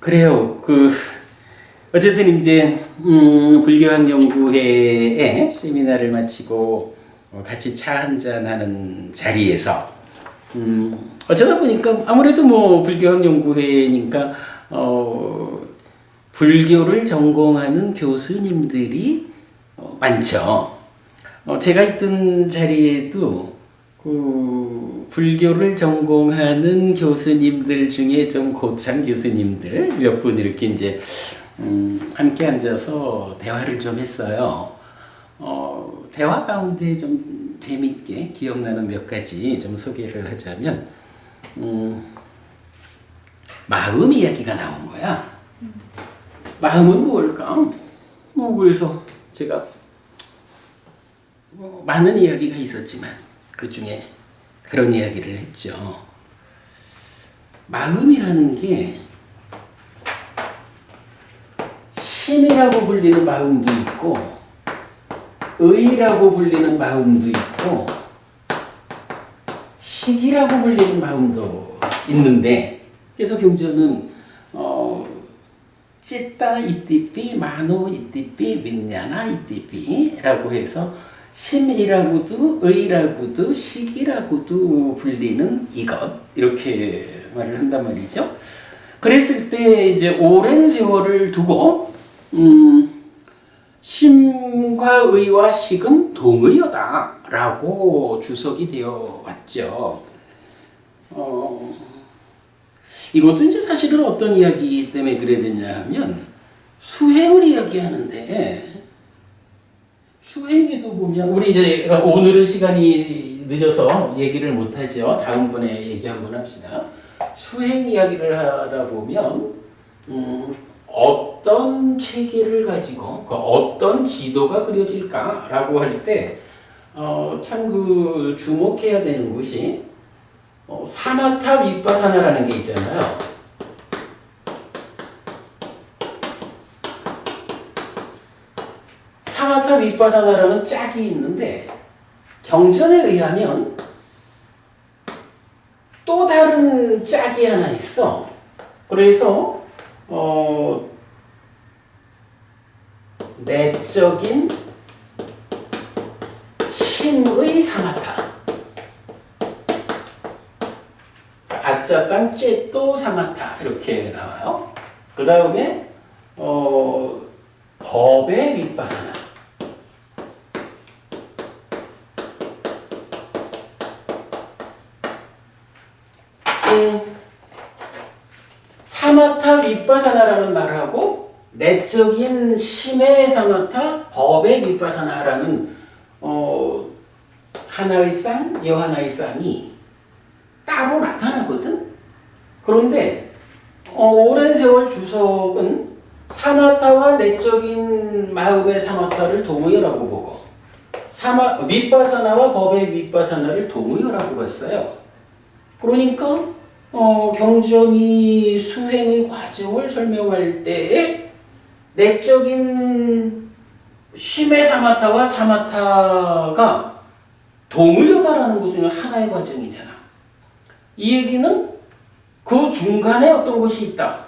그래요. 어쨌든 이제 불교학연구회에 세미나를 마치고 같이 차 한잔 하는 자리에서 어쩌다 보니까 아무래도 뭐 불교학연구회니까 불교를 전공하는 교수님들이 많죠. 제가 있던 자리에도 불교를 전공하는 교수님들 중에 좀 고참 교수님들 몇 분 이렇게 이제 함께 앉아서 대화를 좀 했어요. 대화 가운데 좀 재밌게 기억나는 몇 가지 좀 소개를 하자면 마음 이야기가 나온 거야. 마음은 뭘까? 그래서 제가 많은 이야기가 있었지만 그 중에 그런 이야기를 했죠. 마음이라는 게 심이라고 불리는 마음도 있고 의라고 불리는 마음도 있고 식이라고 불리는 마음도 있는데 그래서 경전은 찌따 이띠삐 마노 이띠삐 윈냐나 이띠삐라고 해서 심이라고도 의라고도 식이라고도 불리는 이것 이렇게 말을 한단 말이죠. 그랬을 때 이제 오랜 세월을 두고 심과 의와 식은 동의어다라고 주석이 되어 왔죠. 이것도 이제 사실은 어떤 이야기 때문에 그래야 되냐 하면 수행을 이야기하는데 수행에도 보면 우리 이제 오늘은 시간이 늦어서 얘기를 못하죠. 다음번에 얘기 한번 합시다. 수행 이야기를 하다 보면 어떤 체계를 가지고 어떤 지도가 그려질까라고 할 때 참 주목해야 되는 것이 사마타 윗바사나라는 게 있잖아요. 사마타 윗바사나라는 짝이 있는데 경전에 의하면 또 다른 짝이 하나 있어. 그래서 내적인 심의 사마타 아짜 땅 째또 사마타 이렇게 나와요. 그 다음에 법의 윗바사나 사마타 윗바사나라는 말하고 내적인 심의 사마타 법의 윗바사나라는 하나의 쌍, 여하나의 쌍이 따로 나타나거든. 그런데 오랜 세월 주석은 사마타와 내적인 마음의 사마타를 동의어라고 보고 윗바사나와 법의 윗바사나를 동의어라고 봤어요. 그러니까 경전이 수행의 과정을 설명할 때에 내적인 심의 사마타와 사마타가 동의어다라는 것은 하나의 과정이잖아. 이 얘기는 그 중간에 어떤 것이 있다.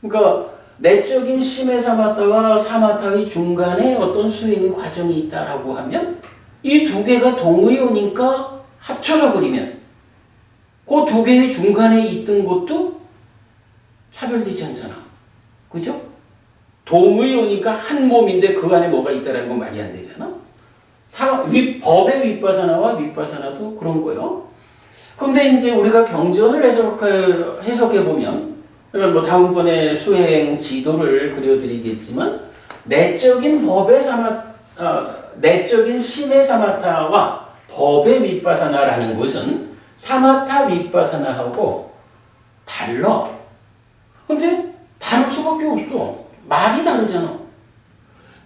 그러니까 내적인 심의 사마타와 사마타의 중간에 어떤 수행의 과정이 있다라고 하면 이 두 개가 동의어니까 합쳐져 버리면 그 두 개의 중간에 있던 것도 차별되지 않잖아. 그죠? 동의어니까 한 몸인데 그 안에 뭐가 있다라는 건 말이 안 되잖아. 법의 윗바사나와 윗바사나도 그런 거예요. 근데 이제 우리가 경전을 해석해보면, 뭐 다음번에 수행 지도를 그려드리겠지만, 내적인 내적인 심의 사마타와 법의 윗바사나라는 것은 사마타 윗바사나하고 달라. 근데 다를 수밖에 없어. 말이 다르잖아.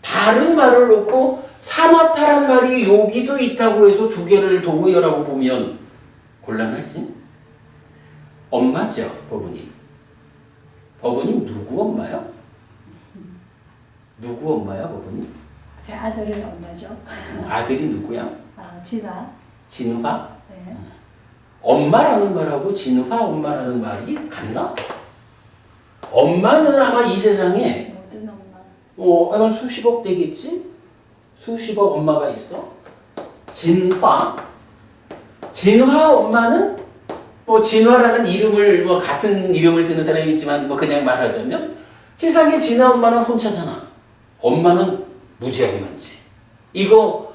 다른 말을 놓고 사마타란 말이 여기도 있다고 해서 두 개를 동의어라고 보면 곤란하지? 엄마죠, 법부님. 법부님 누구 엄마요? 누구 엄마야, 법부님? 제 아들의 엄마죠. 아들이 누구야? 진화. 진화? 네. 엄마라는 말하고 진화 엄마라는 말이 같나? 엄마는 아마 이 세상에 모든 엄마. 한 수십억 되겠지? 수십억 엄마가 있어. 진화 엄마는 진화라는 이름을 같은 이름을 쓰는 사람이 있지만 그냥 말하자면 세상에 진화 엄마는 혼자잖아. 엄마는 무지하게 많지. 이거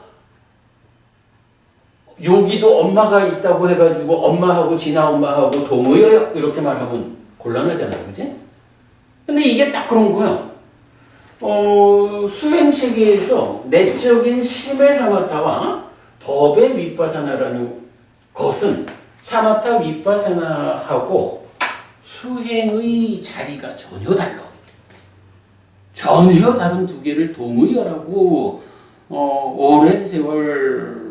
여기도 엄마가 있다고 해가지고 엄마하고 진화 엄마하고 동의어요 이렇게 말하면 곤란하잖아, 그지? 근데 이게 딱 그런 거야. 수행 체계에서 내적인 심의 사마타와 법의 윗바사나라는 것은 사마타 윗바사나하고 수행의 자리가 전혀 달라. 전혀 다른 두 개를 동의어라고 오랜 세월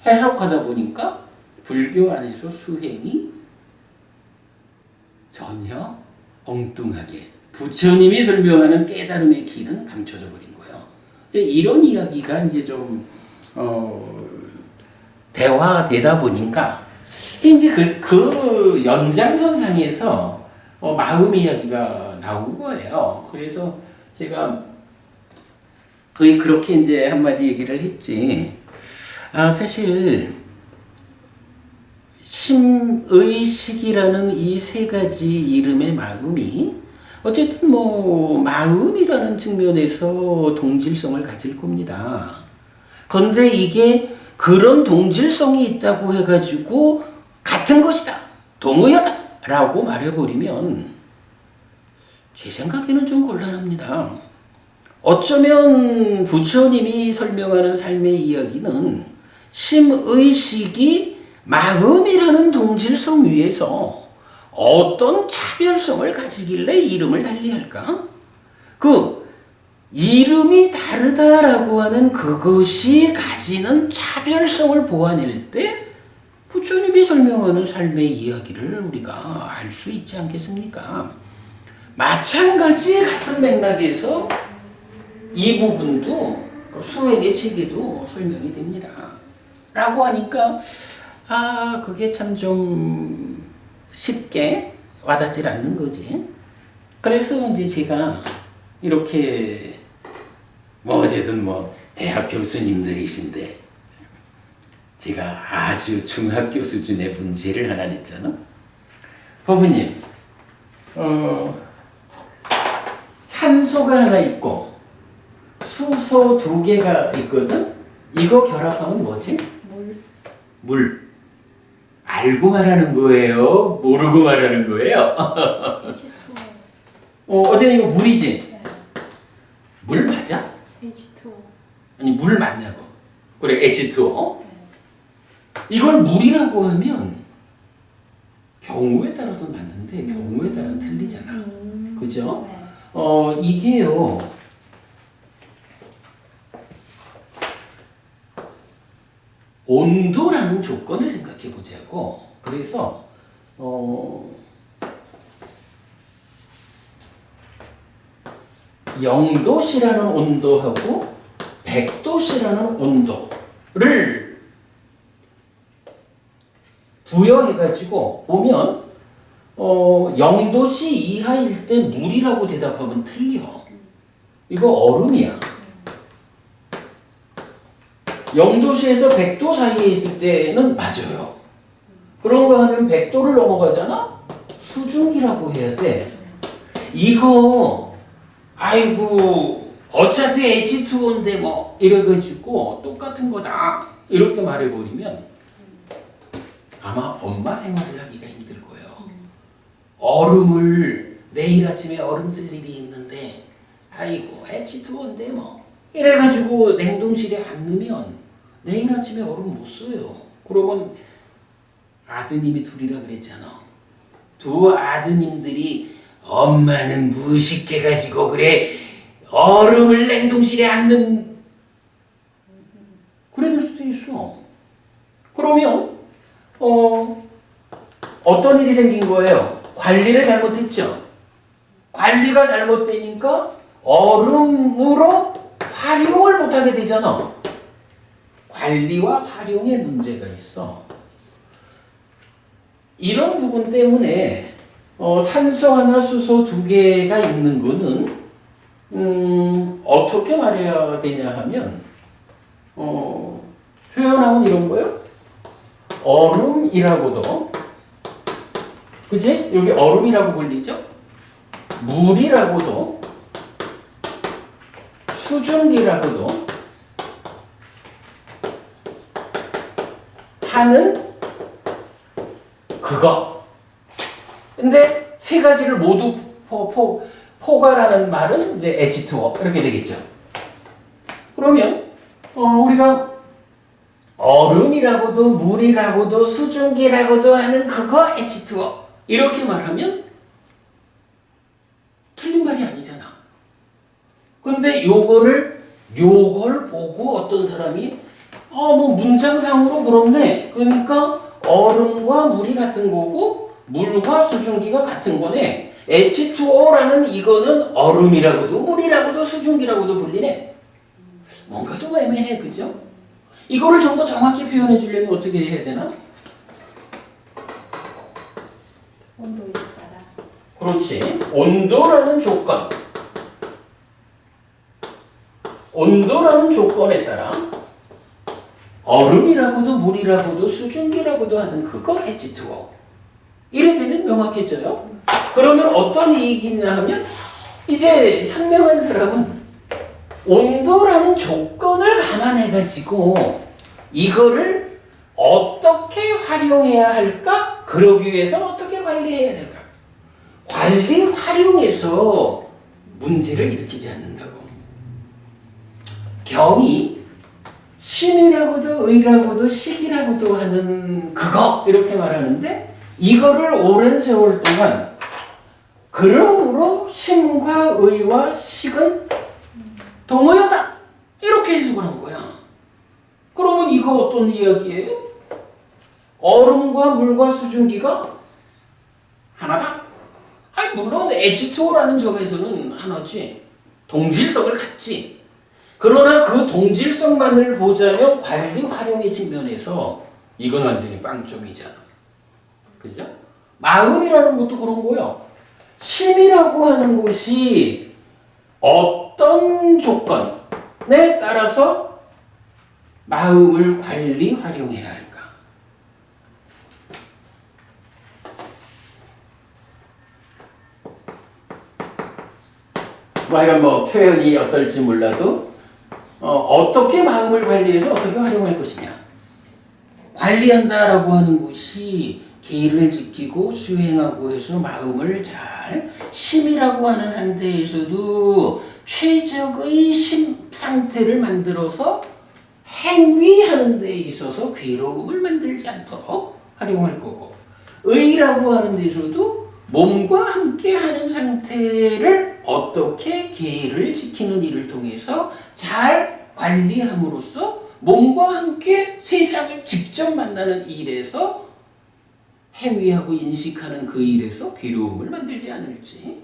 해석하다 보니까 불교 안에서 수행이 전혀 엉뚱하게 부처님이 설명하는 깨달음의 길은 감춰져 버린 거예요. 이제 이런 이야기가 이제 좀 대화되다 보니까 이제 그 연장선상에서 마음 이야기가 나온 거예요. 그래서 제가 거의 그렇게 이제 한마디 얘기를 했지. 사실 심의식이라는 이 세 가지 이름의 마음이 어쨌든 마음이라는 측면에서 동질성을 가질 겁니다. 그런데 이게 그런 동질성이 있다고 해가지고 같은 것이다, 동의어다 라고 말해버리면 제 생각에는 좀 곤란합니다. 어쩌면 부처님이 설명하는 삶의 이야기는 심의식이 마음이라는 동질성 위에서 어떤 차별성을 가지길래 이름을 달리할까? 그 이름이 다르다라고 하는 그것이 가지는 차별성을 보완할 때 부처님이 설명하는 삶의 이야기를 우리가 알 수 있지 않겠습니까? 마찬가지 같은 맥락에서 이 부분도 수행의 체계도 설명이 됩니다. 라고 하니까 그게 참 좀 쉽게 와닿질 않는 거지. 그래서 이제 제가 이렇게 어쨌든 대학 교수님들이신데 제가 아주 중학교 수준의 문제를 하나 냈잖아. 법부님, 산소가 하나 있고 수소 2개가 있거든? 이거 결합하면 뭐지? 물. 알고 말하는 거예요? 모르고 말하는 거예요? 어쨌든 이거 물이지? 네. 물 맞아? H2O. 아니 물 맞냐고. 그래, H2O. 네. 이걸 물이라고 하면 경우에 따라서 맞는데 경우에 따라서 틀리잖아. 그죠? 네. 이게요. 온도라는 조건을 생각해 보자고. 그래서 0도씨라는 온도하고 100도씨라는 온도를 부여해가지고 보면 0도씨 이하일 때 물이라고 대답하면 틀려. 이거 얼음이야. 0도씨에서 100도 사이에 있을 때는 맞아요. 그런 거 하면 100도를 넘어가잖아? 수증기라고 해야 돼. 이거 아이고 어차피 H2O인데 이래가지고 똑같은 거다 이렇게 말해버리면 아마 엄마 생활을 하기가 힘들 거예요. 얼음을 내일 아침에 얼음 쓸 일이 있는데 아이고 H2O인데 이래가지고 냉동실에 안 넣으면 내일 아침에 얼음 못 써요. 그러면 아드님이 둘이라 그랬잖아. 두 아드님들이 엄마는 무식해가지고 그래 얼음을 냉동실에 안 넣는 그래 될 수도 있어. 그러면 어떤 일이 생긴 거예요? 관리를 잘못했죠. 관리가 잘못되니까 얼음으로 활용을 못하게 되잖아. 관리와 활용에 문제가 있어. 이런 부분 때문에 산소 하나, 수소 두 개가 있는 거는 어떻게 말해야 되냐 하면 표현하면 이런 거요. 얼음이라고도, 그지? 여기 얼음이라고 불리죠? 물이라고도, 수증기라고도 하는 그거. 근데 세 가지를 모두 포괄하는 말은 이제 H2O 이렇게 되겠죠. 그러면 우리가 얼음이라고도 물이라고도 수증기라고도 하는 그거 H2O 이렇게 말하면 틀린 말이 아니잖아. 근데 요걸 보고 어떤 사람이 뭐 문장상으로 그렇네. 그러니까 얼음과 물이 같은 거고 물과 수증기가 같은 거네. H2O라는 이거는 얼음이라고도 물이라고도 수증기라고도 불리네. 뭔가 좀 애매해, 그죠? 이거를 좀 더 정확히 표현해 주려면 어떻게 해야 되나? 온도에 따라. 그렇지. 온도라는 조건. 온도라는 조건에 따라 얼음이라고도 물이라고도 수증기라고도 하는 그거 H2O. 이래 되면 명확해져요. 그러면 어떤 얘기냐 하면 이제 현명한 사람은 온도라는 조건을 감안해가지고 이거를 어떻게 활용해야 할까? 그러기 위해서는 어떻게 관리해야 될까? 관리 활용해서 문제를 일으키지 않는다고. 경이 심이라고도 의라고도 식이라고도 하는 그거 이렇게 말하는데 이거를 오랜 세월 동안 그러므로 심과 의와 식은 동의어다 이렇게 해석을 한 거야. 그러면 이거 어떤 이야기예요? 얼음과 물과 수증기가 하나다? 아니 물론 H2O라는 점에서는 하나지. 동질성을 갖지. 그러나 그 동질성만을 보자면 관리 활용의 측면에서 이건 완전히 빵점이잖아. 그죠? 마음이라는 것도 그런 거예요. 심이라고 하는 것이 어떤 조건에 따라서 마음을 관리 활용해야 할까? 하여간 표현이 어떨지 몰라도 어떻게 마음을 관리해서 어떻게 활용할 것이냐. 관리한다라고 하는 것이 계율을 지키고 수행하고 해서 마음을 잘 심이라고 하는 상태에서도 최적의 심 상태를 만들어서 행위하는 데 있어서 괴로움을 만들지 않도록 활용할 거고, 의라고 하는 데서도 몸과 함께 하는 상태를 어떻게 계율을 지키는 일을 통해서 잘 관리함으로써 몸과 함께 세상을 직접 만나는 일에서 행위하고 인식하는 그 일에서 괴로움을 만들지 않을지.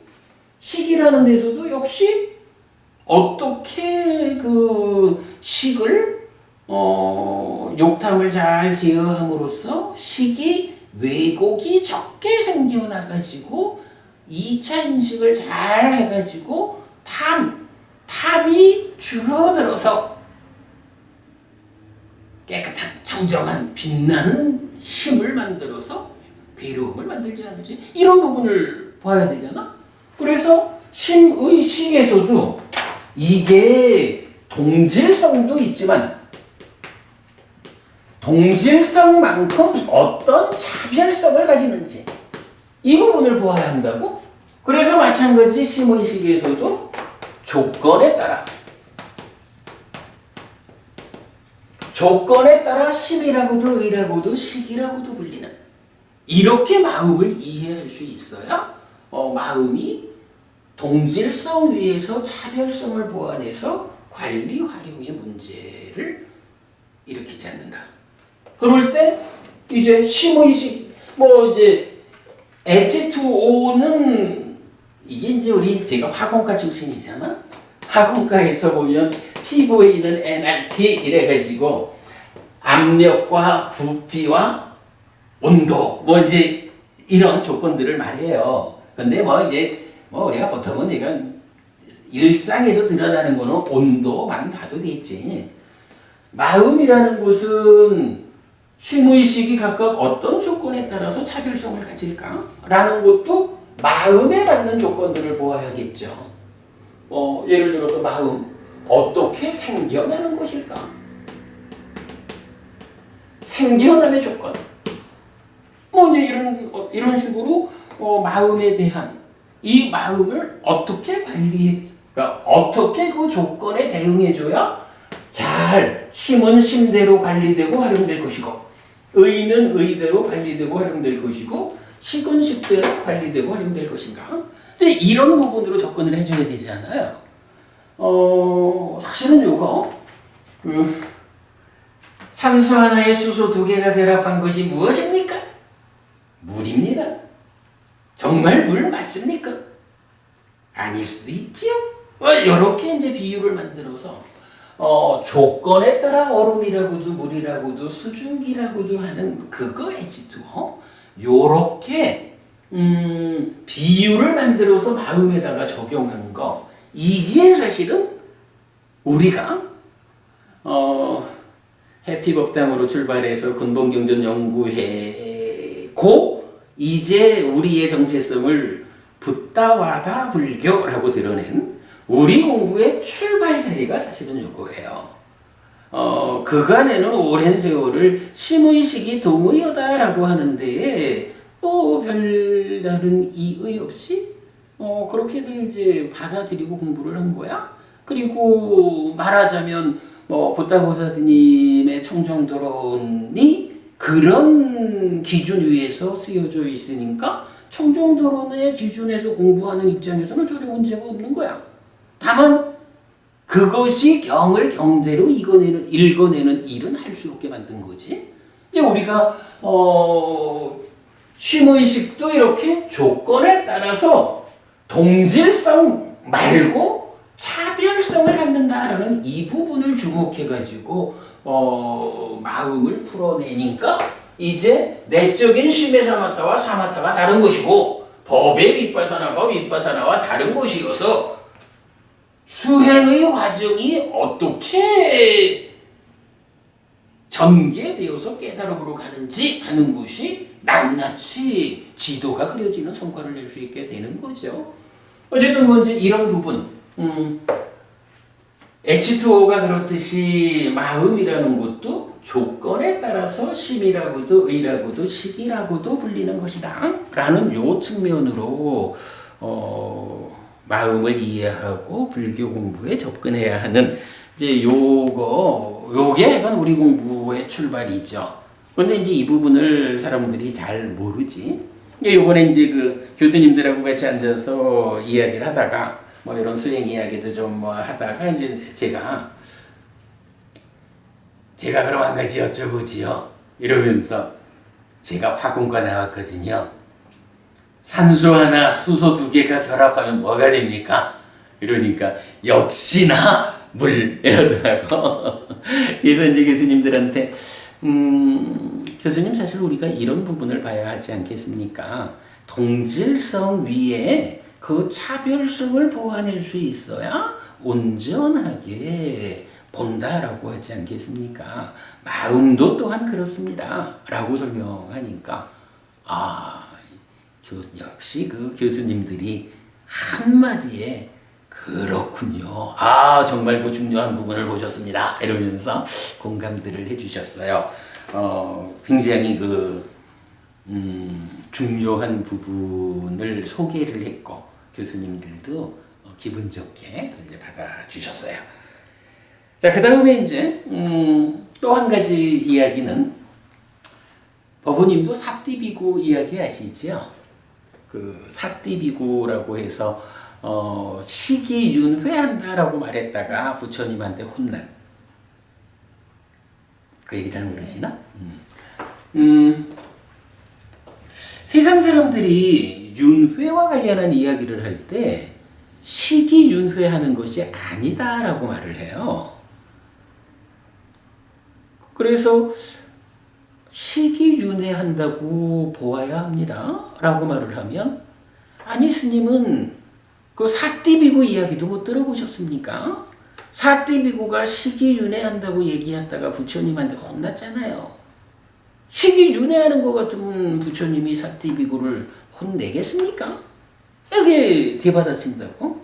식이라는 데서도 역시 어떻게 그 식을 욕탕을 잘 제어함으로써 식이 왜곡이 적게 생겨나가지고 2차 인식을 잘 해가지고 탐이 줄어들어서 깨끗한 청정한 빛나는 심을 만들어서 괴로움을 만들지 않을지 이런 부분을 봐야 되잖아. 그래서 심의식에서도 이게 동질성도 있지만 동질성만큼 어떤 차별성을 가지는지 이 부분을 보아야 한다고. 그래서 마찬가지 심의식에서도 조건에 따라 심이라고도 의라고도 식이라고도 불리는 이렇게 마음을 이해할 수 있어야 마음이 동질성 위에서 차별성을 보완해서 관리 활용의 문제를 일으키지 않는다. 그럴 때 이제 심의식 이제 H2O는 이게 이제 제가 화공과 출신이잖아. 화공과에서 보면 P 보이는 nRT 이래가지고 압력과 부피와 온도 이제 이런 조건들을 말해요. 근데 뭐 이제 뭐 우리가 보통은 이건 일상에서 드러나는 거는 온도만 봐도 되지. 마음이라는 것은 심의식이 각각 어떤 조건에 따라서 차별성을 가질까? 라는 것도 마음에 맞는 조건들을 보아야겠죠. 예를 들어서 마음, 어떻게 생겨나는 것일까? 생겨남의 조건. 이제 이런 식으로 마음에 대한 이 마음을 어떻게 그러니까 어떻게 그 조건에 대응해줘야 잘 심은 심대로 관리되고 활용될 것이고, 의는 의대로 관리되고 활용될 것이고, 식은 식대로 관리되고 활용될 것인가? 이제 이런 부분으로 접근을 해줘야 되지 않아요? 사실은 요거 산소 하나에 수소 두 개가 결합한 것이 무엇입니까? 물입니다. 정말 물 맞습니까? 아닐 수도 있지요. 이렇게 이제 비유를 만들어서 조건에 따라 얼음이라고도 물이라고도 수증기라고도 하는 그거 H2O 요렇게 비유를 만들어서 마음에다가 적용하는 거, 이게 사실은 우리가 해피법당으로 출발해서 근본경전 연구해고 이제 우리의 정체성을 붓다와다 불교라고 드러낸 우리 공부의 출발 자리가 사실은 이거예요. 그간에는 오랜 세월을 심의식이 동의어다라고 하는데 또 별다른 이의 없이 그렇게들 이제 받아들이고 공부를 한 거야. 그리고 말하자면 붓다보사 스님의 청정도론이 그런 기준 위에서 쓰여져 있으니까 청정도론의 기준에서 공부하는 입장에서는 전혀 문제가 없는 거야. 다만 그것이 경을 경대로 읽어내는 일은 할 수 없게 만든 거지. 이제 우리가 심의식도 이렇게 조건에 따라서 동질성 말고 차별성을 갖는다라는 이 부분을 주목해가지고 마음을 풀어내니까 이제 내적인 심의 사마타와 사마타가 다른 것이고 법의 윗바사나가 윗바사나와 다른 것이어서 수행의 과정이 어떻게 전개되어서 깨달음으로 가는지 하는 것이 낱낱이 지도가 그려지는 성과를 낼 수 있게 되는 거죠. 어쨌든 이제 이런 부분, H2O가 그렇듯이 마음이라는 것도 조건에 따라서 심이라고도 의라고도 식이라고도 불리는 것이다 라는 요 측면으로 마음을 이해하고 불교 공부에 접근해야 하는 이제 요게 약간 우리 공부의 출발이죠. 그런데 이제 이 부분을 사람들이 잘 모르지. 요번에 이제 그 교수님들하고 같이 앉아서 이야기를 하다가 이런 수행 이야기도 좀 하다가 이제 제가 그럼 한 가지 여쭤보지요. 이러면서 제가 화공과 나왔거든요. 산소 하나, 수소 두 개가 결합하면 뭐가 됩니까? 이러니까 역시나 물 이러더라고. 그래서 이제 교수님들한테 교수님 사실 우리가 이런 부분을 봐야 하지 않겠습니까? 동질성 위에 그 차별성을 보완할 수 있어야 온전하게 본다라고 하지 않겠습니까? 마음도 또한 그렇습니다. 라고 설명하니까 역시 그 교수님들이 한마디에 그렇군요. 정말 그 중요한 부분을 보셨습니다. 이러면서 공감들을 해주셨어요. 굉장히 중요한 부분을 소개를 했고 교수님들도 기분 좋게 이제 받아주셨어요. 자, 그 다음에 이제 또 한 가지 이야기는 법우님도 사띠비고 이야기 아시죠? 그 사띠비고라고 해서 시기윤회한다라고 말했다가 부처님한테 혼난 그 얘기 잘 모르시나? 세상 사람들이 윤회와 관련한 이야기를 할 때 시기윤회하는 것이 아니다라고 말을 해요. 그래서 시기윤회한다고 보아야 합니다. 라고 말을 하면, 아니 스님은 그 사띠비구 이야기도 못 들어보셨습니까? 사띠비구가 시기윤회한다고 얘기했다가 부처님한테 혼났잖아요. 시기윤회하는 것 같으면 부처님이 사띠비구를 혼내겠습니까? 이렇게 대받아친다고?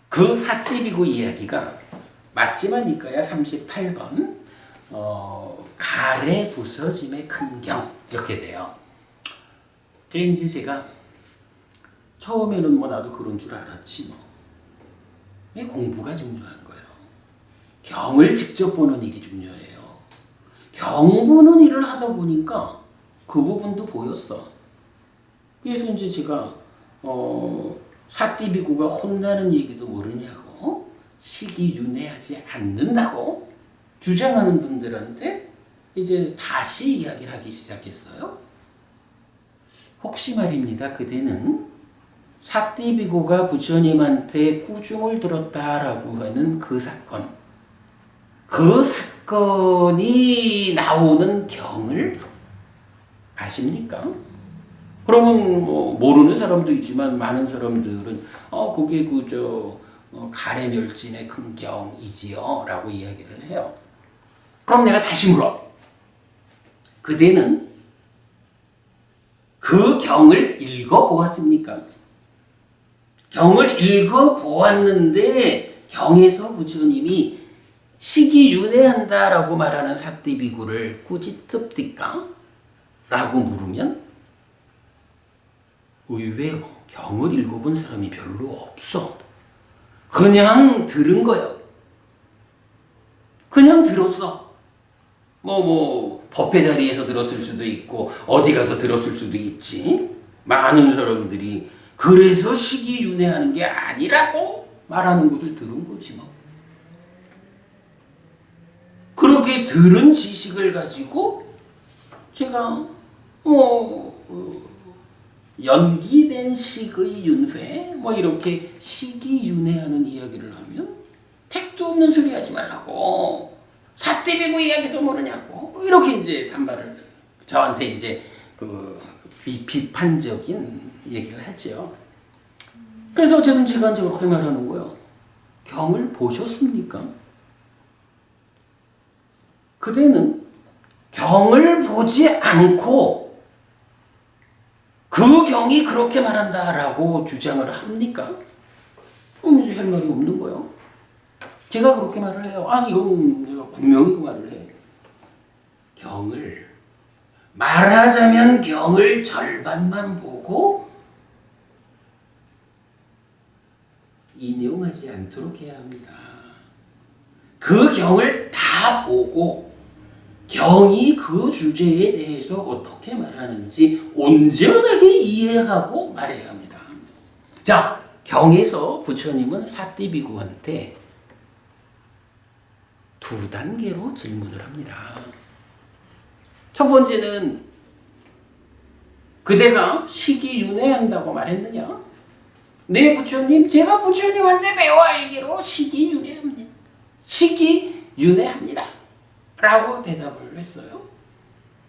그 사띠비구 이야기가 맞지만 이거야 38번 가래 부서짐의 큰 경 이렇게 돼요. 이제 제가 처음에는 뭐 나도 그런 줄 알았지 뭐. 이 공부가 중요한 거예요. 경을 직접 보는 일이 중요해요. 경 보는 일을 하다 보니까 그 부분도 보였어. 그래서 이제 제가 사띠비구가 혼나는 얘기도 모르냐고 시기윤회하지 않는다고 주장하는 분들한테 이제 다시 이야기를 하기 시작했어요. 혹시 말입니다. 그대는 사띠비구가 부처님한테 꾸중을 들었다라고 하는 그 사건이 나오는 경을 아십니까? 그러면 뭐 모르는 사람도 있지만 많은 사람들은 그게 가래멸진의 큰 경이지요 라고 이야기를 해요. 그럼 내가 다시 물어. 그대는 그 경을 읽어보았습니까? 경을 읽어보았는데 경에서 부처님이 시기윤회한다라고 말하는 사띠비구를 꾸짖습니까? 라고 물으면 의외로 경을 읽어본 사람이 별로 없어. 그냥 들은 거예요. 그냥 들었어. 법회 자리에서 들었을 수도 있고 어디 가서 들었을 수도 있지. 많은 사람들이 그래서 시기윤회하는 게 아니라고 말하는 것을 들은 거지 뭐. 그렇게 들은 지식을 가지고 제가 연기된 식의 윤회 이렇게 시기윤회하는 이야기를 하면 택도 없는 소리 하지 말라고 사띠비구 이야기도 모르냐고 이렇게 이제 반발을 저한테 이제 비판적인 얘기를 하죠. 그래서 어쨌든 제가 이제 그렇게 말하는 거예요. 경을 보셨습니까? 그대는 경을 보지 않고 그 경이 그렇게 말한다라고 주장을 합니까? 그럼 이제 할 말이 없는 거예요. 제가 그렇게 말을 해요. 아니 이건 내가 분명히 그 말을 해. 경을 말하자면 경을 절반만 보고 인용하지 않도록 해야 합니다. 그 경을 다 보고 경이 그 주제에 대해서 어떻게 말하는지 온전하게 이해하고 말해야 합니다. 자, 경에서 부처님은 사띠비구한테 두 단계로 질문을 합니다. 첫 번째는 그대가 시기윤회한다고 말했느냐? 네 부처님, 제가 부처님한테 배워 알기로 시기윤회합니다. 라고 대답을 했어요.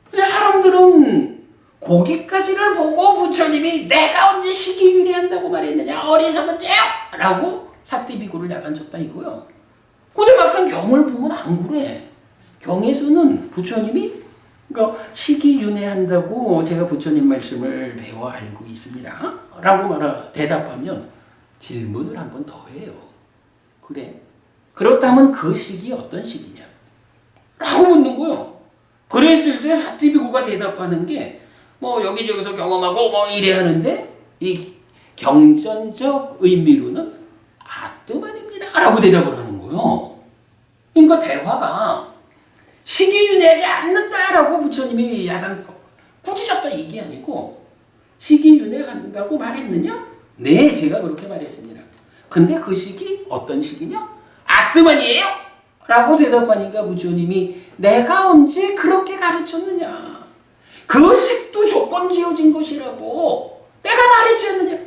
근데 사람들은 거기까지를 보고 부처님이 내가 언제 시기윤회한다고 말했느냐? 어리석은 죄요! 라고 사띠비구를 야단쳤다 이거요. 근데 막상 경을 보면 안 그래. 경에서는 부처님이 시기윤회한다고 제가 부처님 말씀을 배워 알고 있습니다. 라고 대답하면 질문을 한 번 더 해요. 그래. 그렇다면 그 시기 어떤 시기냐? 라고 묻는 거예요. 그랬을 때 사띠비구가 대답하는 게 여기저기서 경험하고 이래 하는데 이 경전적 의미로는 아뜨만입니다. 라고 대답을 하는 거예요. 그러니까 대화가 시기윤회하지 않는다라고 부처님이 꾸짖었다 이게 아니고 시기윤회한다고 말했느냐? 네, 제가 그렇게 말했습니다. 근데 그 시기 어떤 시기냐? 아뜨만이에요! 라고 대답하니까 부처님이 내가 언제 그렇게 가르쳤느냐? 그 식도 조건 지어진 것이라고 내가 말했지 않느냐?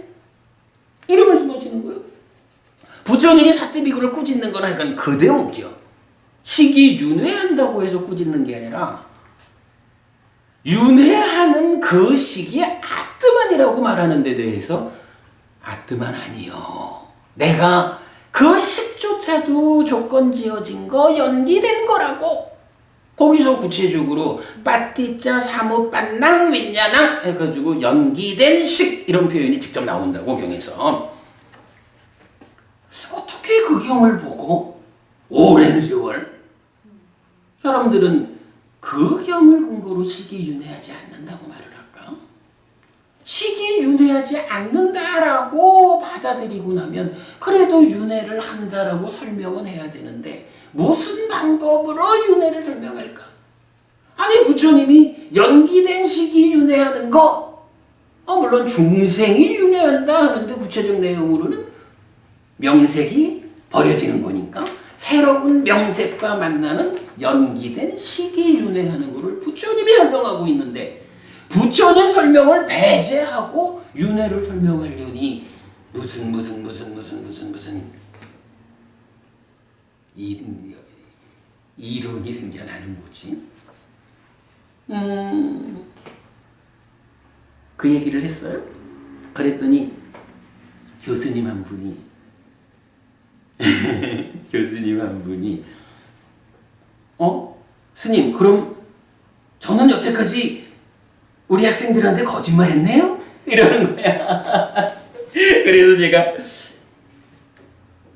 이런 말씀하시는 거예요. 부처님이 사태비 그걸 꾸짖는 건 하여간 그 대목이요. 식이 윤회한다고 해서 꾸짖는 게 아니라 윤회하는 그 식이 아뜨만이라고 말하는 데 대해서 아뜨만 아니요. 내가 그 식조차도 조건 지어진 거 연기된 거라고. 거기서 구체적으로 빠띠자 사무빤낭 윈야낭 해가지고 연기된 식 이런 표현이 직접 나온다고 경에서. 어떻게 그 경을 보고 오랜 세월 사람들은 그 경을 근거로 식이 윤회하지 않는다고 말을 할까? 식이 윤회하지 않는다라고 받아들이고 나면 그래도 윤회를 한다라고 설명은 해야 되는데 무슨 방법으로 윤회를 설명할까? 아니 부처님이 연기된 식이 윤회하는 거 물론 중생이 윤회한다 하는데 구체적 내용으로는 명색이 버려지는 거니까 새로운 명색과 만나는 연기된 식이 윤회하는 것을 부처님이 설명하고 있는데 부처님 설명을 배제하고 윤회를 설명하려니 무슨 이론이 생겨나는 거지. 그 얘기를 했어요. 그랬더니 교수님 한 분이 스님 그럼 저는 여태까지 우리 학생들한테 거짓말 했네요? 이러는 거야. 그래서 제가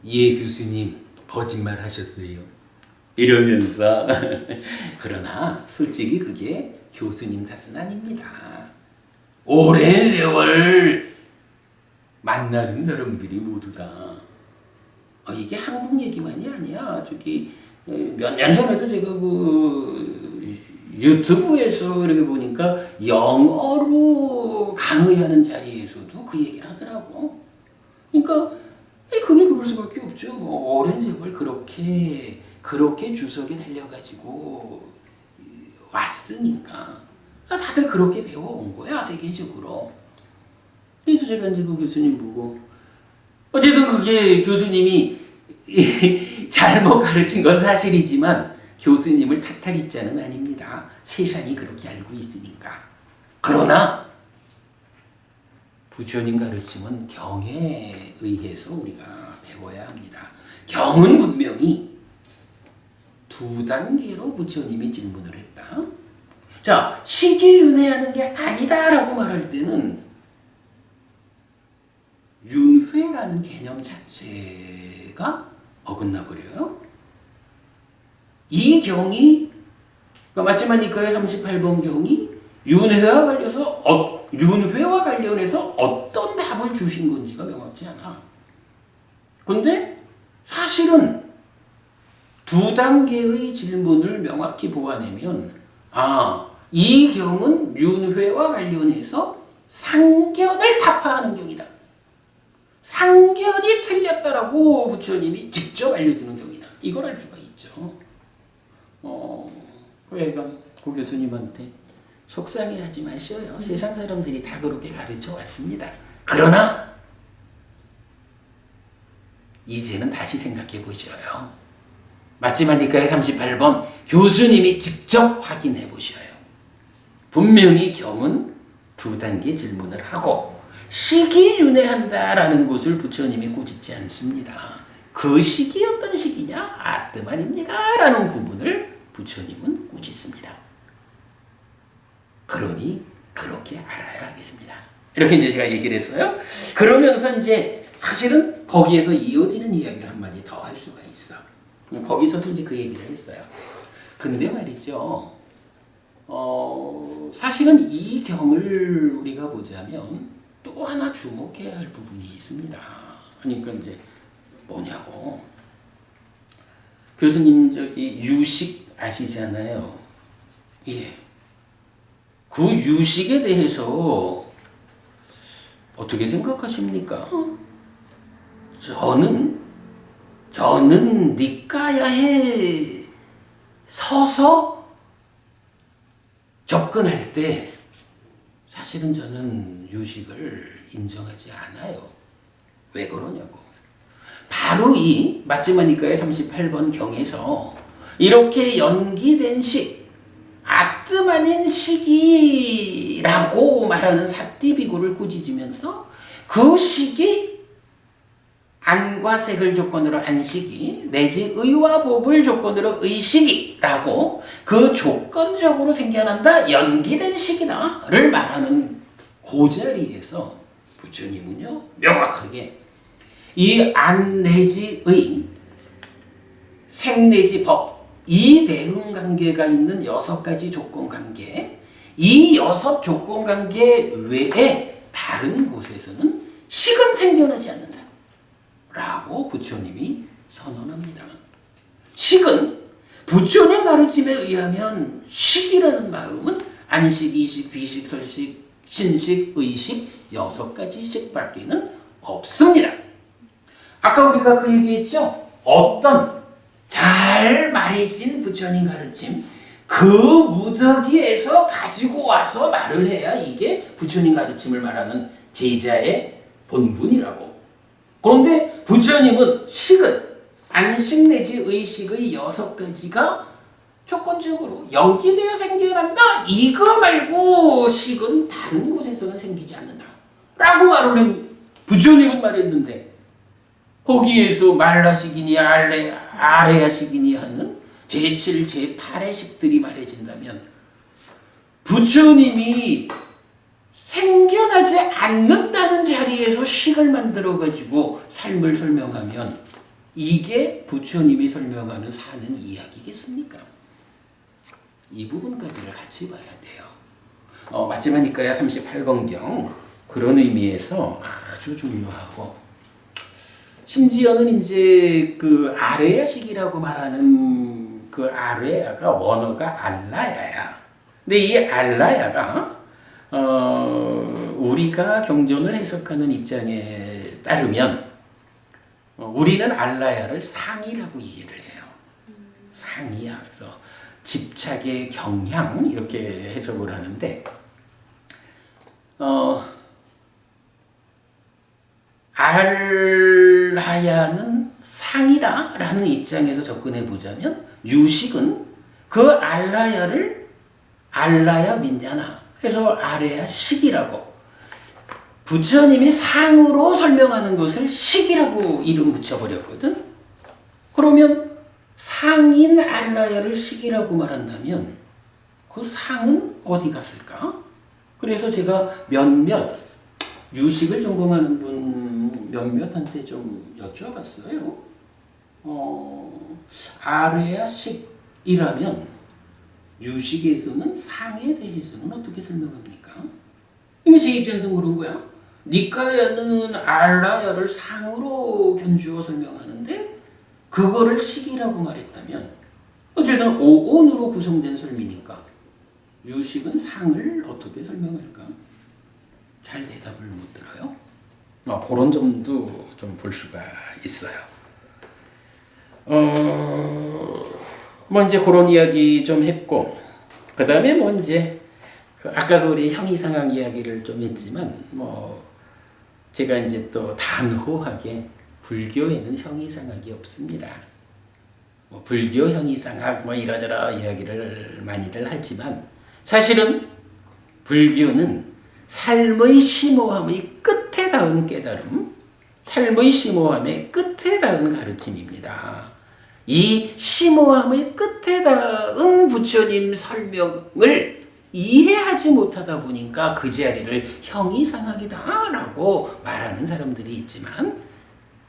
예 교수님 거짓말 하셨어요 이러면서 그러나 솔직히 그게 교수님 탓은 아닙니다. 오랜 세월 만나는 사람들이 모두 다 이게 한국 얘기만이 아니야. 저기 몇 년 전에도 제가 그 유튜브에서 이렇게 보니까 영어로 강의하는 자리에서도 그 얘기를 하더라고. 그러니까 그게 그럴 수밖에 없죠. 오랜 세월 그렇게 주석에 달려가지고 왔으니까 다들 그렇게 배워온 거야 세계적으로. 그래서 제가 이제 그 교수님 보고 어쨌든 그게 교수님이 잘못 가르친 건 사실이지만 교수님을 탓할 입장은 아닙니다. 세상이 그렇게 알고 있으니까. 그러나 부처님 가르침은 경에 의해서 우리가 배워야 합니다. 경은 분명히 두 단계로 부처님이 질문을 했다. 자, 식이윤회하는 게 아니다라고 말할 때는 윤회라는 개념 자체가 어긋나 버려요. 이 경이 마치마니카의 38번 경이 윤회와 관련해서 어떤 답을 주신 건지가 명확치 않아. 근데 사실은 두 단계의 질문을 명확히 보아내면 이 경은 윤회와 관련해서 상견을 타파하는 경이다. 상견이 틀렸다라고 부처님이 직접 알려주는 경이다. 이걸 알 수가 있죠. 그러니까 그 교수님한테 속상해하지 마셔요. 세상 사람들이 다 그렇게 가르쳐 왔습니다. 그러나 이제는 다시 생각해 보셔요. 마치마니카의 38번 교수님이 직접 확인해 보셔요. 분명히 경은 두 단계 질문을 하고 식이윤회한다라는 것을 부처님이 꾸짖지 않습니다. 그 식이 어떤 식이냐? 아뜨만입니다. 라는 부분을 부처님은 꾸짖습니다. 그러니 그렇게 알아야 하겠습니다. 이렇게 이제 제가 얘기를 했어요. 그러면서 이제 사실은 거기에서 이어지는 이야기를 한마디 더 할 수가 있어. 거기서도 이제 그 얘기를 했어요. 근데 말이죠. 사실은 이 경을 우리가 보자면 또 하나 주목해야 할 부분이 있습니다. 그러니까 이제 뭐냐고. 교수님 저기 유식 아시잖아요. 예. 그 유식에 대해서 어떻게 생각하십니까? 저는 니까야에 서서 접근할 때 사실은 저는 유식을 인정하지 않아요. 왜 그러냐고. 바로 이 맞지마니까의 38번 경에서 이렇게 연기된 식, 아뜸 아닌 식이라고 말하는 사띠비고를 꾸짖으면서 그 식이 안과 색을 조건으로 안식이 내지 의와 법을 조건으로 의식이라고 그 조건적으로 생겨난다 연기된 식이다를 말하는 그 자리에서 부처님은요 명확하게 이 안 내지 의, 생 내지 법, 이 대응 관계가 있는 6가지 조건 관계, 이 6 조건 관계 외에 다른 곳에서는 식은 생겨나지 않는다 라고 부처님이 선언합니다. 식은 부처님 가르침에 의하면 식이라는 마음은 안식, 이식, 비식, 설식, 신식, 의식 6가지 식밖에는 없습니다. 아까 우리가 그 얘기했죠? 어떤 잘 말해진 부처님 가르침 그 무더기에서 가지고 와서 말을 해야 이게 부처님 가르침을 말하는 제자의 본분이라고. 그런데 부처님은 식은 안식 내지 의식의 6가지가 조건적으로 연기되어 생겨난다. 이거 말고 식은 다른 곳에서는 생기지 않는다. 라고 말을 부처님은 말했는데 거기에서 말라식이니 아래야식이니 하는 제7, 제8의 식들이 말해진다면 부처님이 생겨나지 않는다는 자리에서 식을 만들어가지고 삶을 설명하면 이게 부처님이 설명하는 사는 이야기겠습니까? 이 부분까지를 같이 봐야 돼요. 맞지마니까야 38번경 그런 의미에서 아주 중요하고 심지어는 이제 그 아레야식이라고 말하는 그 아레야가 원어가 알라야야. 근데 이 알라야가 우리가 경전을 해석하는 입장에 따르면 우리는 알라야를 상이라고 이해를 해요. 상이야. 그래서 집착의 경향 이렇게 해석을 하는데 알라야는 상이다라는 입장에서 접근해 보자면 유식은 그 알라야를 알라야 민냐나 해서 아래야 식이라고 부처님이 상으로 설명하는 것을 식이라고 이름 붙여버렸거든. 그러면 상인 알라야를 식이라고 말한다면 그 상은 어디 갔을까? 그래서 제가 몇몇 유식을 전공하는 분 몇몇한테 좀 여쭤봤어요. 아래야 식이라면 유식에서는 상에 대해서는 어떻게 설명합니까? 이게 제 입장에서 그런 거야. 니까야는 알라야를 상으로 견주어 설명하는데 그거를 식이라고 말했다면 어쨌든 오온으로 구성된 설미니까 유식은 상을 어떻게 설명할까? 잘 대답을 못 들어요. 그런 점도 좀 볼 수가 있어요. 뭐 이제 그런 이야기 좀 했고, 그 다음에 뭐 이제 아까 우리 형이상학 이야기를 좀 했지만, 뭐 제가 이제 또 단호하게 불교에는 형이상학이 없습니다. 뭐 불교 형이상학 뭐 이러저러 이야기를 많이들 하지만 사실은 불교는 삶의 심오함의 끝에 닿은 깨달음, 삶의 심오함의 끝에 닿은 가르침입니다. 이 심오함의 끝에 닿은 부처님 설명을 이해하지 못하다 보니까 그 자리를 형이상학이다라고 말하는 사람들이 있지만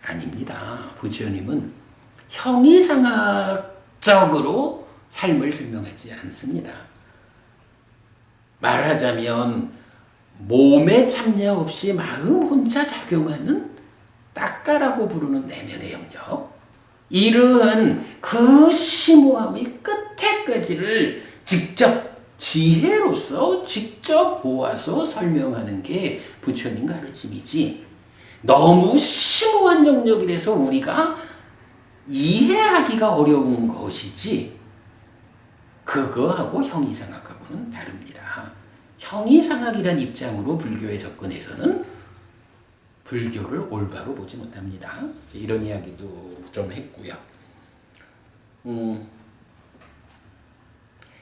아닙니다. 부처님은 형이상학적으로 삶을 설명하지 않습니다. 말하자면 몸에 참여 없이 마음 혼자 작용하는 딱가라고 부르는 내면의 영역, 이러한 그 심오함의 끝에까지를 직접 지혜로서 직접 보아서 설명하는 게 부처님 가르침이지, 너무 심오한 영역이라서 우리가 이해하기가 어려운 것이지 그거하고 형이상학하고는 다릅니다. 형이상학이란 입장으로 불교에 접근해서는 불교를 올바로 보지 못합니다. 이런 이야기도 좀 했고요.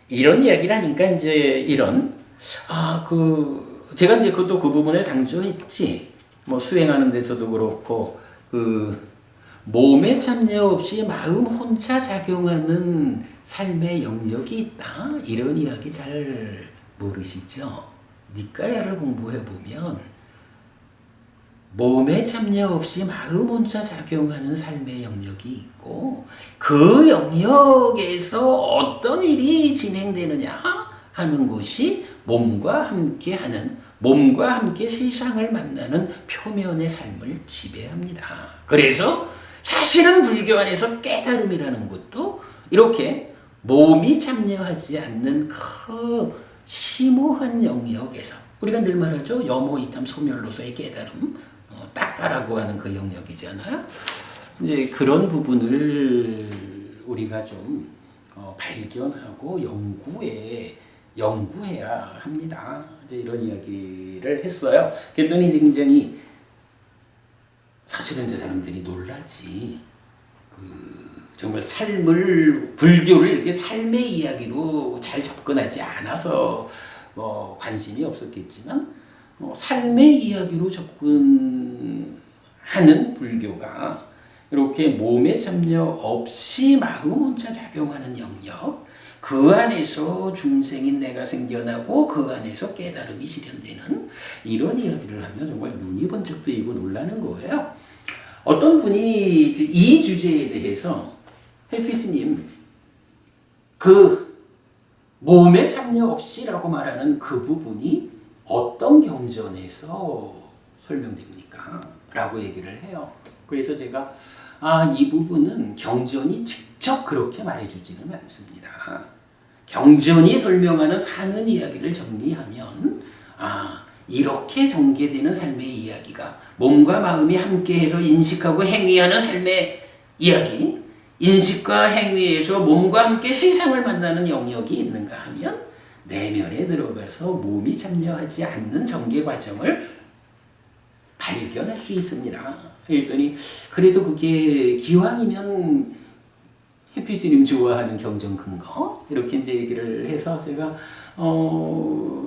이런 이야기를 하니까 이제 이런 제가 이제 그 부분을 강조했지. 뭐 수행하는 데서도 그렇고 몸에 참여 없이 마음 혼자 작용하는 삶의 영역이 있다. 이런 이야기 잘 모르시죠? 니까야를 공부해 보면 몸에 참여 없이 마음 혼자 작용하는 삶의 영역이 있고 그 영역에서 어떤 일이 진행되느냐 하는 것이 몸과 함께 세상을 만나는 표면의 삶을 지배합니다. 그래서 사실은 불교 안에서 깨달음이라는 것도 이렇게 몸이 참여하지 않는 그 심오한 영역에서 우리가 늘 말하죠. 여모이탐 소멸로서의 깨달음, 딱가라고 하는 그 영역이잖아요. 이제 그런 부분을 우리가 좀 발견하고 연구해야 합니다. 이제 이런 이야기를 했어요. 그랬더니 굉장히 사실은 이제 사람들이 놀라지. 정말 불교를 이렇게 삶의 이야기로 잘 접근하지 않아서 관심이 없었겠지만 삶의 이야기로 접근하는 불교가 이렇게 몸에 참여 없이 마음 혼자 작용하는 영역, 그 안에서 중생인 내가 생겨나고 그 안에서 깨달음이 실현되는 이런 이야기를 하면 정말 눈이 번쩍 뜨이고 놀라는 거예요. 어떤 분이 이 주제에 대해서 헬피스님 몸에 참여 없이라고 말하는 그 부분이 어떤 경전에서 설명됩니까? 라고 얘기를 해요. 그래서 제가 이 부분은 경전이 직접 그렇게 말해주지는 않습니다. 경전이 설명하는 사는 이야기를 정리하면 이렇게 전개되는 삶의 이야기가 몸과 마음이 함께해서 인식하고 행위하는 삶의 이야기, 인식과 행위에서 몸과 함께 세상을 만나는 영역이 있는가 하면 내면에 들어가서 몸이 참여하지 않는 전개 과정을 발견할 수 있습니다. 그랬더니 그래도 그게 기왕이면 해피스님 좋아하는 경전 근거 이렇게 이제 얘기를 해서 제가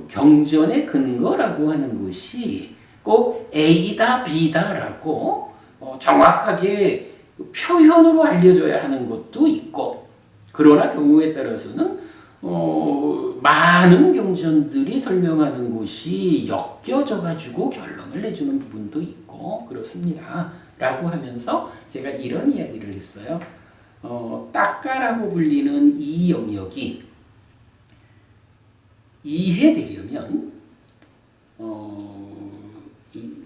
경전의 근거라고 하는 것이 꼭 A다 B다라고 정확하게 표현으로 알려져야 하는 것도 있고 그러나 경우에 따라서는 많은 경전들이 설명하는 것이 엮여져 가지고 결론을 내주는 부분도 있고 그렇습니다. 라고 하면서 제가 이런 이야기를 했어요. 딱가라고 불리는 이 영역이 이해되려면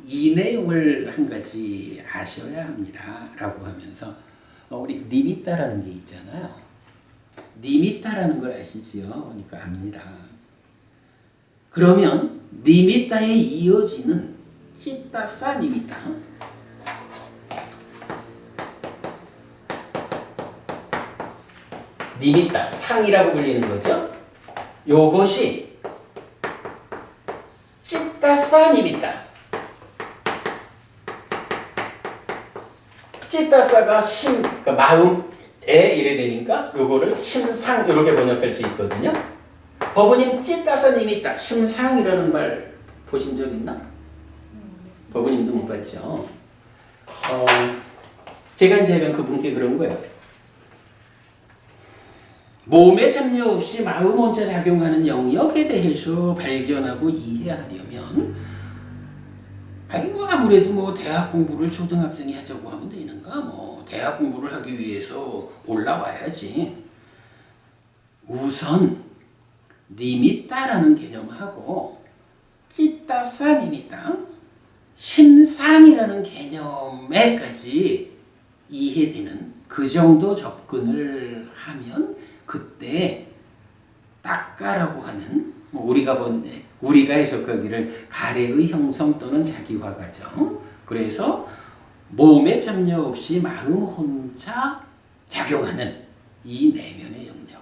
이 내용을 한 가지 아셔야 합니다. 라고 하면서 우리 니미따라는 게 있잖아요. 니미따라는 걸 아시지요? 그러니까 압니다. 그러면 니미따에 이어지는 찌따싸 니미따 니미따, 상이라고 불리는 거죠. 요것이 찌따싸 니미따. 찌따싸가 그러니까 마음에 이래 되니까 요거를 심상 이렇게 번역할 수 있거든요. 법부님 찌따싸 니미따, 심상이라는 말 보신 적 있나? 법부님도 못 봤죠. 제가 이제 그분께 그런 거예요. 몸에 참여 없이 마음 혼자 작용하는 영역에 대해서 발견하고 이해하려면 아무래도 대학 공부를 초등학생이 하자고 하면 되는가? 대학 공부를 하기 위해서 올라와야지. 우선 니미따라는 개념하고 찌따싸 니미따, 심상이라는 개념에까지 이해되는 그 정도 접근을 하면 그때 딱가라고 하는 우리가 해석하기를 가래의 형성 또는 자기화 과정. 그래서 몸에 참여 없이 마음 혼자 작용하는 이 내면의 영역.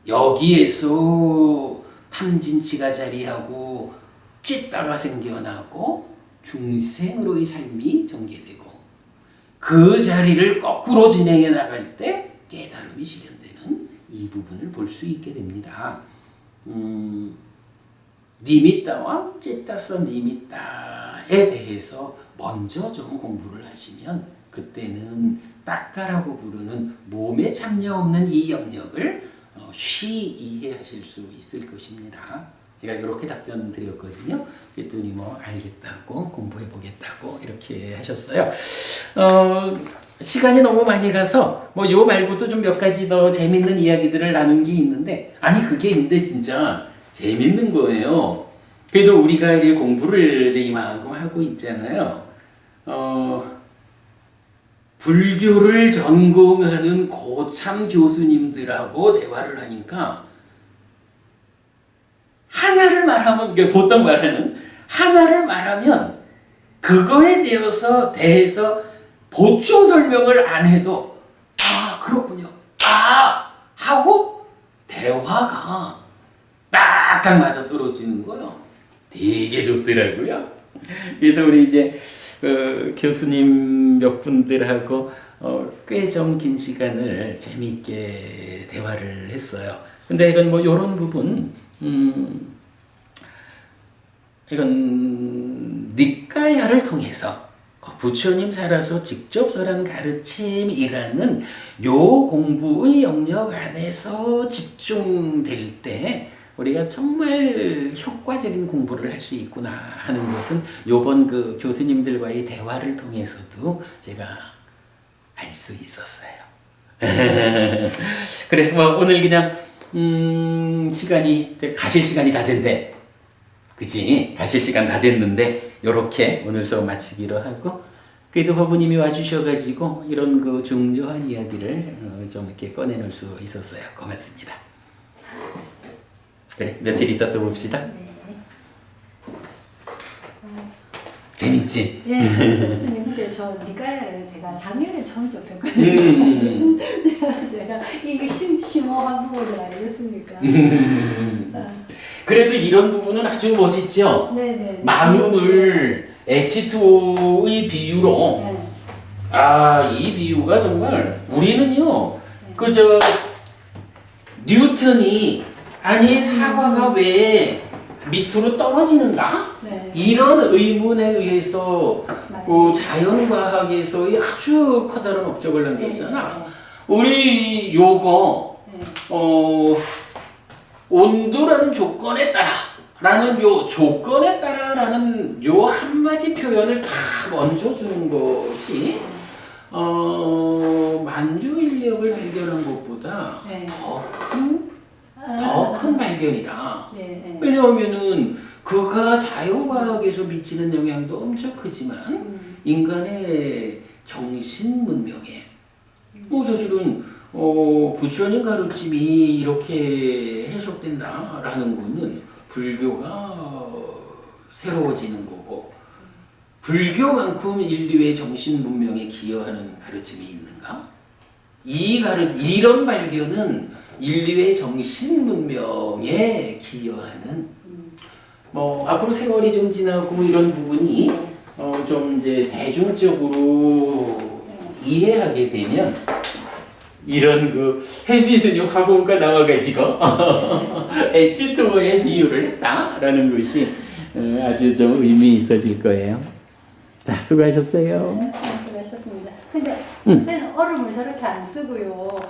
여기에서 탐진치가 자리하고 찌따가 생겨나고 중생으로의 삶이 전개되고 그 자리를 거꾸로 진행해 나갈 때 깨달음이 실현되는 이 부분을 볼 수 있게 됩니다. 니미따와 찌따서 니미따에 대해서 먼저 좀 공부를 하시면 그때는 따까라고 부르는 몸에 참여 없는 이 영역을 쉬 이해하실 수 있을 것입니다. 제가 이렇게 답변 드렸거든요. 그랬더니 뭐 알겠다고 공부해 보겠다고 이렇게 하셨어요. 시간이 너무 많이 가서 뭐 요 말고도 좀 몇 가지 더 재밌는 이야기들을 나눈 게 있는데 아니 그게 있는데 진짜 재밌는 거예요. 그래도 우리가 이렇게 공부를 이만큼 하고 있잖아요. 불교를 전공하는 고참 교수님들하고 대화를 하니까 하나를 말하면, 보통 말하는 하나를 말하면 그거에 대해서 보충 설명을 안 해도 아 그렇군요. 아 하고 대화가 딱딱 맞아 떨어지는 거요. 되게 좋더라고요. 그래서 우리 이제 교수님 몇 분들하고 꽤 좀 긴 시간을 재미있게 대화를 했어요. 근데 이건 뭐 이런 부분, 이건 니까야를 통해서 부처님 살아서 직접 설한 가르침이라는 요 공부의 영역 안에서 집중될 때 우리가 정말 효과적인 공부를 할 수 있구나 하는 것은 요번 그 교수님들과의 대화를 통해서도 제가 알 수 있었어요. 그래, 뭐 오늘 그냥 시간이 이제 가실 시간이 다 됐는데, 그치? 가실 시간 다 됐는데 요렇게 오늘 수업 마치기로 하고 그래도 허부님이 와주셔가지고 이런 그 중요한 이야기를 좀 이렇게 꺼내놓을 수 있었어요. 고맙습니다. 그래, 며칠 있다 또 봅시다. 네. 재밌지? 예, 선생님 근데 저 니까야를 제가 작년에 처음 접했거든요. 제가 이게 심오한 부분을 알겠습니까? 그래도 이런 부분은 아주 멋있죠? 네네. 마음을 H2O의 비유로 네. 이 비유가 정말 우리는요 그저 뉴턴이 아니 사과가 왜 밑으로 떨어지는가? 네. 이런 의문에 의해서 그 자연과학에서의 아주 커다란 업적을 남겼잖아. 네. 우리 요거 네. 온도라는 조건에 따라 라는 요 조건에 따라라는 요 한마디 표현을 딱 얹어주는 것이 만주인력을 발견한 것보다 네. 더 큰 발견이다. 네. 왜냐하면은 그가 자연과학에서 미치는 영향도 엄청 크지만 인간의 정신 문명에 사실은 부처님 가르침이 이렇게 해석된다라는 거는 불교가 새로워지는 거고 불교만큼 인류의 정신 문명에 기여하는 가르침이 있는가? 이런 발견은 인류의 정신 문명에 기여하는 뭐 앞으로 세월이 좀 지나고 이런 부분이 좀 이제 대중적으로 이해하게 되면 이런 그 해비스님 학원가 나와가지고 H2O의 비유를 했다라는 것이 아주 좀 의미 있어질 거예요. 자, 수고하셨어요. 네, 수고하셨습니다. 근데 선생님 얼음을 저렇게 안 쓰고요.